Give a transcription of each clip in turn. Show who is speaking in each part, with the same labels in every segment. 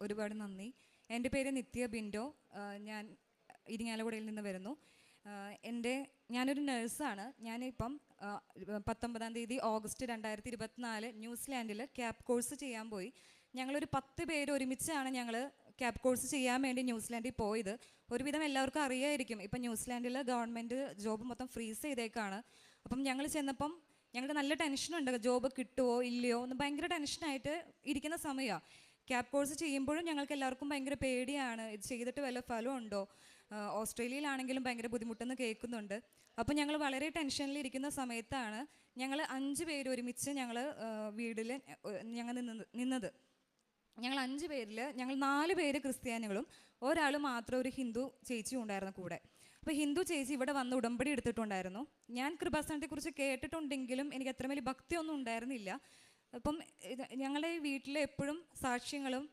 Speaker 1: ഒരുപാട് നന്ദി. എൻ്റെ പേര് നിത്യ ബിൻഡോ. ഞാൻ ഇരിങ്ങാലക്കുടയിൽ നിന്ന് വരുന്നു. ഞാനൊരു നഴ്സാണ്. ഞാനിപ്പം 19-ാം തീയതി ഓഗസ്റ്റ് 2024 ന്യൂസിലാൻഡിൽ ക്യാപ് കോഴ്സ് ചെയ്യാൻ പോയി. ഞങ്ങളൊരു 10 പേര് ഒരുമിച്ചാണ് ഞങ്ങൾ ക്യാപ് കോഴ്സ് ചെയ്യാൻ വേണ്ടി ന്യൂസിലാൻഡിൽ പോയത്. ഒരുവിധം എല്ലാവർക്കും അറിയായിരിക്കും, ഇപ്പം ന്യൂസിലാൻഡിൽ ഗവൺമെൻറ് ജോബ് മൊത്തം ഫ്രീസ് ചെയ്തേക്കാണ്. അപ്പം ഞങ്ങൾ ചെന്നപ്പം ഞങ്ങൾക്ക് നല്ല ടെൻഷനുണ്ട്, ജോബ് കിട്ടുമോ ഇല്ലയോ എന്ന് ഭയങ്കര ടെൻഷനായിട്ട് ഇരിക്കുന്ന സമയമാണ്. ക്യാപ് കോഴ്സ് ചെയ്യുമ്പോഴും ഞങ്ങൾക്ക് എല്ലാവർക്കും ഭയങ്കര പേടിയാണ്, ഇത് ചെയ്തിട്ട് വല്ല ഫലം ഉണ്ടോ, ഓസ്ട്രേലിയയിലാണെങ്കിലും ഭയങ്കര ബുദ്ധിമുട്ടെന്ന് കേൾക്കുന്നുണ്ട്. അപ്പോൾ ഞങ്ങൾ വളരെ ടെൻഷനിലിരിക്കുന്ന സമയത്താണ് ഞങ്ങൾ 5 പേര് ഒരുമിച്ച് വീട്ടിൽ നിന്നത്. ഞങ്ങൾ 5 പേരിൽ ഞങ്ങൾ 4 പേര് ക്രിസ്ത്യാനികളും ഒരാൾ മാത്രം ഒരു ഹിന്ദു ചേച്ചിയും ഉണ്ടായിരുന്നു കൂടെ. അപ്പോൾ ഹിന്ദു ചേച്ചി ഇവിടെ വന്ന് ഉടമ്പടി എടുത്തിട്ടുണ്ടായിരുന്നു. ഞാൻ കൃപാസനത്തെക്കുറിച്ച് കേട്ടിട്ടുണ്ടെങ്കിലും എനിക്ക് അത്ര വലിയ ഭക്തിയൊന്നും ഉണ്ടായിരുന്നില്ല. അപ്പം ഞങ്ങളുടെ വീട്ടിൽ എപ്പോഴും സാക്ഷ്യങ്ങളും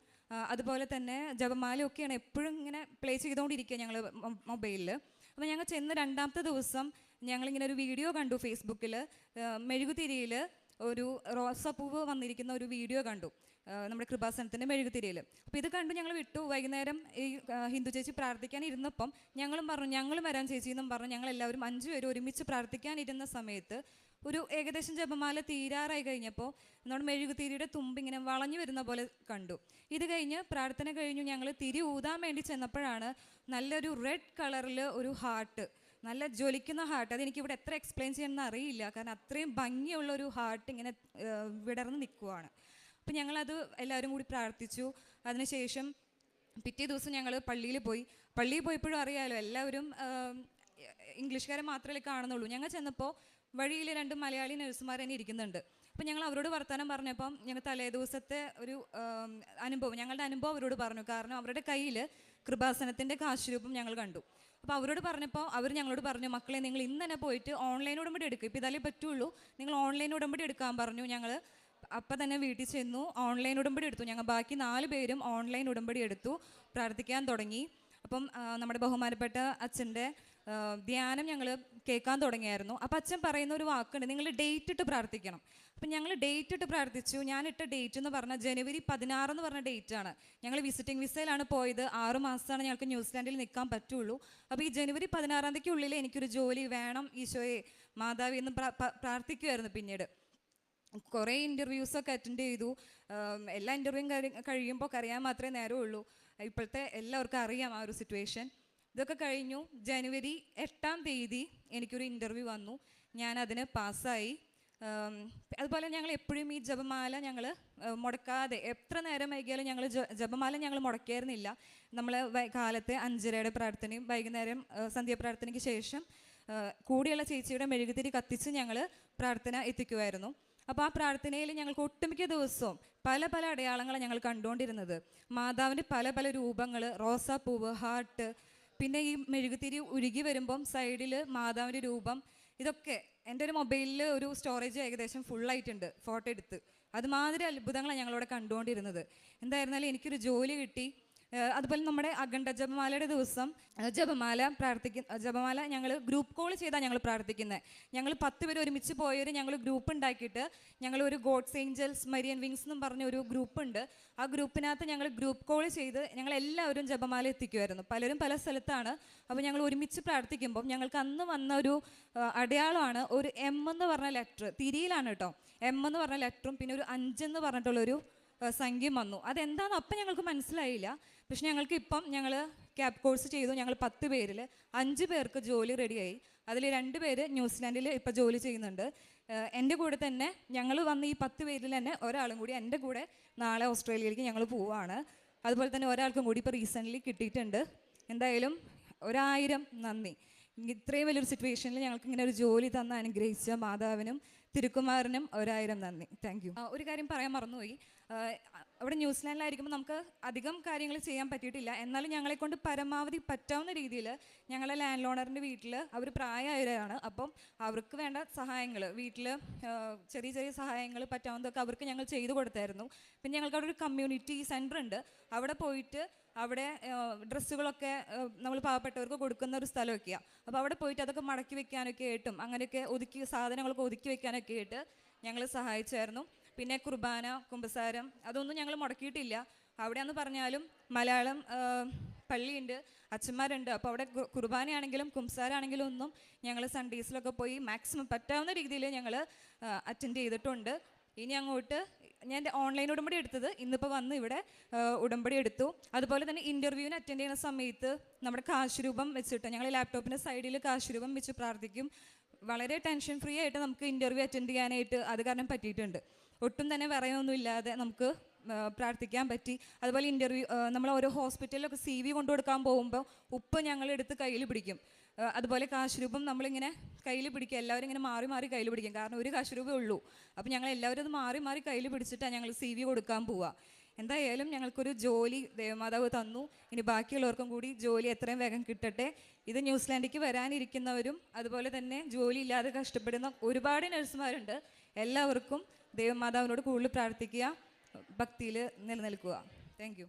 Speaker 1: അതുപോലെ തന്നെ ജപമാലയും ഒക്കെയാണ് എപ്പോഴും ഇങ്ങനെ പ്ലേ ചെയ്തുകൊണ്ടിരിക്കുക ഞങ്ങൾ മൊബൈലിൽ. അപ്പോൾ ഞങ്ങൾ ചെന്ന് 2-ാമത്തെ ദിവസം ഞങ്ങളിങ്ങനെ ഒരു വീഡിയോ കണ്ടു ഫേസ്ബുക്കിൽ. മെഴുകുതിരിയിൽ ഒരു റോസാപ്പൂവ് വന്നിരിക്കുന്ന ഒരു വീഡിയോ കണ്ടു, നമ്മുടെ കൃപാസനത്തിൻ്റെ മെഴുകുതിരിയിൽ. അപ്പോൾ ഇത് കണ്ടു ഞങ്ങൾ വിട്ടു. വൈകുന്നേരം ഈ ഹിന്ദു ചേച്ചി പ്രാർത്ഥിക്കാൻ ഇരുന്നപ്പം ഞങ്ങളും പറഞ്ഞു ഞങ്ങളും വരാൻ ചേച്ചി എന്നും പറഞ്ഞു ഞങ്ങളെല്ലാവരും 5 പേര് ഒരുമിച്ച് പ്രാർത്ഥിക്കാനിരുന്ന സമയത്ത് ഒരു ഏകദേശം ജപമാല തീരാറായി കഴിഞ്ഞപ്പോൾ നമ്മുടെ മെഴുകുതിരിയുടെ തുമ്പ് ഇങ്ങനെ വളഞ്ഞു വരുന്ന പോലെ കണ്ടു. ഇത് കഴിഞ്ഞ് പ്രാർത്ഥന കഴിഞ്ഞു ഞങ്ങൾ തിരി ഊതാൻ വേണ്ടി ചെന്നപ്പോഴാണ് നല്ലൊരു റെഡ് കളറിൽ ഒരു ഹാർട്ട്, നല്ല ജ്വലിക്കുന്ന ഹാർട്ട്. അതെനിക്കിവിടെ എത്ര എക്സ്പ്ലെയിൻ ചെയ്യണമെന്ന് അറിയില്ല, കാരണം അത്രയും ഭംഗിയുള്ള ഒരു ഹാർട്ട് ഇങ്ങനെ വിടർന്ന് നിൽക്കുവാണ്. അപ്പം ഞങ്ങളത് എല്ലാവരും കൂടി പ്രാർത്ഥിച്ചു. അതിനുശേഷം പിറ്റേ ദിവസം ഞങ്ങൾ പള്ളിയിൽ പോയപ്പോഴും അറിയാമല്ലോ, എല്ലാവരും ഇംഗ്ലീഷുകാരെ മാത്രമേ കാണുന്നുള്ളൂ. ഞങ്ങൾ ചെന്നപ്പോൾ വഴിയിൽ 2 മലയാളി നഴ്സുമാർ തന്നെ ഇരിക്കുന്നുണ്ട്. അപ്പം ഞങ്ങൾ അവരോട് വർത്തമാനം പറഞ്ഞപ്പം ഞങ്ങൾ തലേ ദിവസത്തെ ഒരു ഞങ്ങളുടെ അനുഭവം അവരോട് പറഞ്ഞു. കാരണം അവരുടെ കയ്യിൽ കൃപാസനത്തിൻ്റെ കാശുരൂപം ഞങ്ങൾ കണ്ടു. അപ്പോൾ അവരോട് പറഞ്ഞപ്പോൾ അവർ ഞങ്ങളോട് പറഞ്ഞു, മക്കളെ നിങ്ങൾ ഇന്ന് തന്നെ പോയിട്ട് ഓൺലൈൻ ഉടമ്പടി എടുക്കുക, ഇപ്പോൾ ഇതാലേ പറ്റുള്ളൂ, നിങ്ങൾ ഓൺലൈൻ ഉടമ്പടി എടുക്കാൻ പറഞ്ഞു. ഞങ്ങൾ അപ്പം തന്നെ വീട്ടിൽ ചെന്നു ഓൺലൈൻ ഉടമ്പടി എടുത്തു. ഞങ്ങൾ ബാക്കി 4 പേരും ഓൺലൈൻ ഉടമ്പടി എടുത്തു, പ്രാർത്ഥിക്കാൻ തുടങ്ങി. അപ്പം നമ്മുടെ ബഹുമാനപ്പെട്ട അച്ഛൻ്റെ ധ്യാനം ഞങ്ങൾ കേൾക്കാൻ തുടങ്ങിയായിരുന്നു. അപ്പം അച്ഛൻ പറയുന്ന ഒരു വാക്കുണ്ട്, നിങ്ങൾ ഡേറ്റ് ഇട്ട് പ്രാർത്ഥിക്കണം. അപ്പം ഞങ്ങൾ ഡേറ്റ് ഇട്ട് പ്രാർത്ഥിച്ചു. ഞാനിട്ട ഡേറ്റ് എന്ന് പറഞ്ഞാൽ ജനുവരി 16 എന്ന് പറഞ്ഞ ഡേറ്റാണ്. ഞങ്ങൾ വിസിറ്റിംഗ് വിസയിലാണ് പോയത്. 6 മാസമാണ് ഞങ്ങൾക്ക് ന്യൂസിലാൻഡിൽ നിൽക്കാൻ പറ്റുള്ളൂ. അപ്പോൾ ഈ ജനുവരി 16 തീയതിക്കുള്ളിൽ എനിക്കൊരു ജോലി വേണം ഈശോയെ മാതാവി എന്ന് പ്രാർത്ഥിക്കുമായിരുന്നു. പിന്നീട് കുറേ ഇൻ്റർവ്യൂസൊക്കെ അറ്റൻഡ് ചെയ്തു. എല്ലാ ഇൻ്റർവ്യൂവും കഴിയുമ്പോൾ കരയാൻ മാത്രമേ നേരമുള്ളൂ. ഇപ്പോഴത്തെ എല്ലാവർക്കും അറിയാം ആ ഒരു സിറ്റുവേഷൻ. ഇതൊക്കെ കഴിഞ്ഞു. ജനുവരി 8-ാം തീയതി എനിക്കൊരു ഇൻ്റർവ്യൂ വന്നു. ഞാനതിന് പാസ്സായി. അതുപോലെ ഞങ്ങൾ എപ്പോഴും ഈ ജപമാല ഞങ്ങൾ മുടക്കാതെ, എത്ര നേരം വൈകിയാലും ഞങ്ങൾ ജപമാല ഞങ്ങൾ മുടക്കായിരുന്നില്ല. നമ്മൾ കാലത്തെ 5:30 പ്രാർത്ഥനയും വൈകുന്നേരം സന്ധ്യാപ്രാർത്ഥനയ്ക്ക് ശേഷം കൂടിയുള്ള ചേച്ചിയുടെ മെഴുകുതിരി കത്തിച്ച് ഞങ്ങൾ പ്രാർത്ഥന എത്തിക്കുമായിരുന്നു. അപ്പോൾ ആ പ്രാർത്ഥനയിൽ ഞങ്ങൾക്ക് ഒട്ടുമിക്ക ദിവസവും പല പല അടയാളങ്ങളാണ് ഞങ്ങൾ കണ്ടുകൊണ്ടിരുന്നത്. മാതാവിൻ്റെ പല പല രൂപങ്ങൾ, റോസാപ്പൂവ്, ഹാർട്ട്, പിന്നെ ഈ മെഴുകുതിരി ഉരുകി വരുമ്പം സൈഡിൽ മാതാവിൻ്റെ രൂപം. ഇതൊക്കെ എൻ്റെ ഒരു മൊബൈലിൽ ഒരു സ്റ്റോറേജ് ഏകദേശം ഫുള്ളായിട്ടുണ്ട്, ഫോട്ടോ എടുത്ത്. അതുമാതിരി അത്ഭുതങ്ങളാണ് ഞങ്ങളിവിടെ കണ്ടുകൊണ്ടിരുന്നത്. എന്തായിരുന്നാലും എനിക്കൊരു ജോലി കിട്ടി. അതുപോലെ നമ്മുടെ അഖണ്ഡ ജപമാലയുടെ ദിവസം ജപമാല ഞങ്ങൾ ഗ്രൂപ്പ് കോൾ ചെയ്താണ് ഞങ്ങൾ പ്രാർത്ഥിക്കുന്നത്. ഞങ്ങൾ 10 പേര് ഒരുമിച്ച് പോയൊരു ഞങ്ങൾ ഗ്രൂപ്പ് ഉണ്ടാക്കിയിട്ട് ഞങ്ങൾ ഒരു ഗോഡ്സ് ഏഞ്ചൽസ് മരിയൻ വിങ്സ് എന്നും പറഞ്ഞ ഒരു ഗ്രൂപ്പ് ഉണ്ട്. ആ ഗ്രൂപ്പിനകത്ത് ഞങ്ങൾ ഗ്രൂപ്പ് കോൾ ചെയ്ത് ഞങ്ങൾ എല്ലാവരും ജപമാല എത്തിക്കുമായിരുന്നു. പലരും പല സ്ഥലത്താണ്. അപ്പോൾ ഞങ്ങൾ ഒരുമിച്ച് പ്രാർത്ഥിക്കുമ്പം ഞങ്ങൾക്ക് അന്ന് വന്ന ഒരു അടയാളമാണ് ഒരു M എന്ന് പറഞ്ഞ ലെറ്റർ, തിരിയിലാണ് കേട്ടോ, M എന്ന് പറഞ്ഞ ലെറ്ററും പിന്നെ ഒരു 5 എന്ന് പറഞ്ഞിട്ടുള്ളൊരു സംഖ്യം വന്നു. അതെന്താണെന്ന് അപ്പം ഞങ്ങൾക്ക് മനസ്സിലായില്ല. പക്ഷെ ഞങ്ങൾക്ക് ഇപ്പം ഞങ്ങൾ ക്യാപ് കോഴ്സ് ചെയ്തു. ഞങ്ങൾ 10 പേരിൽ 5 പേർക്ക് ജോലി റെഡിയായി. അതിൽ 2 പേര് ന്യൂസിലാൻഡിൽ ഇപ്പോൾ ജോലി ചെയ്യുന്നുണ്ട്. എൻ്റെ കൂടെ തന്നെ ഞങ്ങൾ വന്ന് ഈ 10 പേരിൽ തന്നെ ഒരാളും കൂടി എൻ്റെ കൂടെ നാളെ ഓസ്ട്രേലിയയിലേക്ക് ഞങ്ങൾ പോവുകയാണ്. അതുപോലെ തന്നെ ഒരാൾക്കും കൂടി ഇപ്പോൾ റീസെൻ്റ്ലി കിട്ടിയിട്ടുണ്ട്. എന്തായാലും 1000 നന്ദി. ഇത്രയും വലിയൊരു സിറ്റുവേഷനിൽ ഞങ്ങൾക്ക് ഇങ്ങനെ ഒരു ജോലി തന്ന് അനുഗ്രഹിച്ച മാതാവിനും തിരുക്കുമാരനും 1000 നന്ദി. Thank you. ഒരു കാര്യം പറയാൻ മറന്നുപോയി. അവിടെ ന്യൂസിലാൻഡിലായിരിക്കുമ്പോൾ നമുക്ക് അധികം കാര്യങ്ങൾ ചെയ്യാൻ പറ്റിയിട്ടില്ല. എന്നാലും ഞങ്ങളെക്കൊണ്ട് പരമാവധി പറ്റാവുന്ന രീതിയിൽ ഞങ്ങളെ ലാൻഡ് ലോണറിൻ്റെ വീട്ടിൽ അവർ പ്രായമായവരാണ്. അപ്പം അവർക്ക് വേണ്ട സഹായങ്ങൾ, വീട്ടിൽ ചെറിയ ചെറിയ സഹായങ്ങൾ പറ്റാവുന്നതൊക്കെ അവർക്ക് ഞങ്ങൾ ചെയ്തു കൊടുത്തായിരുന്നു. പിന്നെ ഞങ്ങൾക്ക് അവിടെ ഒരു കമ്മ്യൂണിറ്റി സെൻറ്റർ ഉണ്ട്. അവിടെ പോയിട്ട് അവിടെ ഡ്രസ്സുകളൊക്കെ നമ്മൾ പാവപ്പെട്ടവർക്ക് കൊടുക്കുന്ന ഒരു സ്ഥലമൊക്കെയാണ്. അപ്പോൾ അവിടെ പോയിട്ട് അതൊക്കെ മടക്കി വെക്കാനൊക്കെ ആയിട്ടും അങ്ങനെയൊക്കെ സാധനങ്ങളൊക്കെ ഒതുക്കി വെക്കാനൊക്കെ ആയിട്ട് ഞങ്ങൾ സഹായിച്ചായിരുന്നു. പിന്നെ കുർബാന, കുമ്പസാരം അതൊന്നും ഞങ്ങൾ മുടക്കിയിട്ടില്ല. അവിടെയെന്ന് പറഞ്ഞാലും മലയാളം പള്ളിയുണ്ട്, അച്ഛന്മാരുണ്ട്. അപ്പോൾ അവിടെ കുർബാനയാണെങ്കിലും കുംസാരാണെങ്കിലും ഒന്നും ഞങ്ങൾ സൺഡേസിലൊക്കെ പോയി മാക്സിമം പറ്റാവുന്ന രീതിയിൽ ഞങ്ങൾ അറ്റൻഡ് ചെയ്തിട്ടുണ്ട്. ഇനി അങ്ങോട്ട് ഞാൻ ഓൺലൈൻ ഉടമ്പടി എടുത്തത്, ഇന്നിപ്പോൾ വന്ന് ഇവിടെ ഉടമ്പടി എടുത്തു. അതുപോലെ തന്നെ ഇൻ്റർവ്യൂവിന് അറ്റൻഡ് ചെയ്യുന്ന സമയത്ത് നമ്മുടെ കാശുരൂപം വെച്ചിട്ട് ഞങ്ങൾ ലാപ്ടോപ്പിൻ്റെ സൈഡിൽ കാശുരൂപം വെച്ച് പ്രാർത്ഥിക്കും. വളരെ ടെൻഷൻ ഫ്രീ ആയിട്ട് നമുക്ക് ഇൻ്റർവ്യൂ അറ്റൻഡ് ചെയ്യാനായിട്ട് അത് കാരണം പറ്റിയിട്ടുണ്ട്. ഒട്ടും തന്നെ വിറയൊന്നും ഇല്ലാതെ നമുക്ക് പ്രാർത്ഥിക്കാൻ പറ്റി. അതുപോലെ ഇൻ്റർവ്യൂ നമ്മൾ ഓരോ ഹോസ്പിറ്റലിലൊക്കെ CV കൊണ്ടു കൊടുക്കാൻ പോകുമ്പോൾ ഉപ്പ് ഞങ്ങളെടുത്ത് കയ്യിൽ പിടിക്കും. അതുപോലെ കാശുരൂപം നമ്മളിങ്ങനെ കയ്യിൽ പിടിക്കുക, എല്ലാവരും ഇങ്ങനെ മാറി മാറി കയ്യിൽ പിടിക്കും. കാരണം ഒരു കാശുരൂപേ ഉള്ളൂ. അപ്പോൾ ഞങ്ങൾ എല്ലാവരും അത് മാറി മാറി കയ്യിൽ പിടിച്ചിട്ടാണ് ഞങ്ങൾ CV കൊടുക്കാൻ പോവുക. എന്തായാലും ഞങ്ങൾക്കൊരു ജോലി ദേവമാതാവ് തന്നു. ഇനി ബാക്കിയുള്ളവർക്കും കൂടി ജോലി എത്രയും വേഗം കിട്ടട്ടെ. ഇത് ന്യൂസിലാൻഡിലേക്ക് വരാനിരിക്കുന്നവരും അതുപോലെ തന്നെ ജോലി ഇല്ലാതെ കഷ്ടപ്പെടുന്ന ഒരുപാട് നഴ്സുമാരുണ്ട്. എല്ലാവർക്കും ദേവമാതാവിനോട് കൂടുതൽ പ്രാർത്ഥിക്കുക, ഭക്തിയിൽ നിലനിൽക്കുക. Thank U.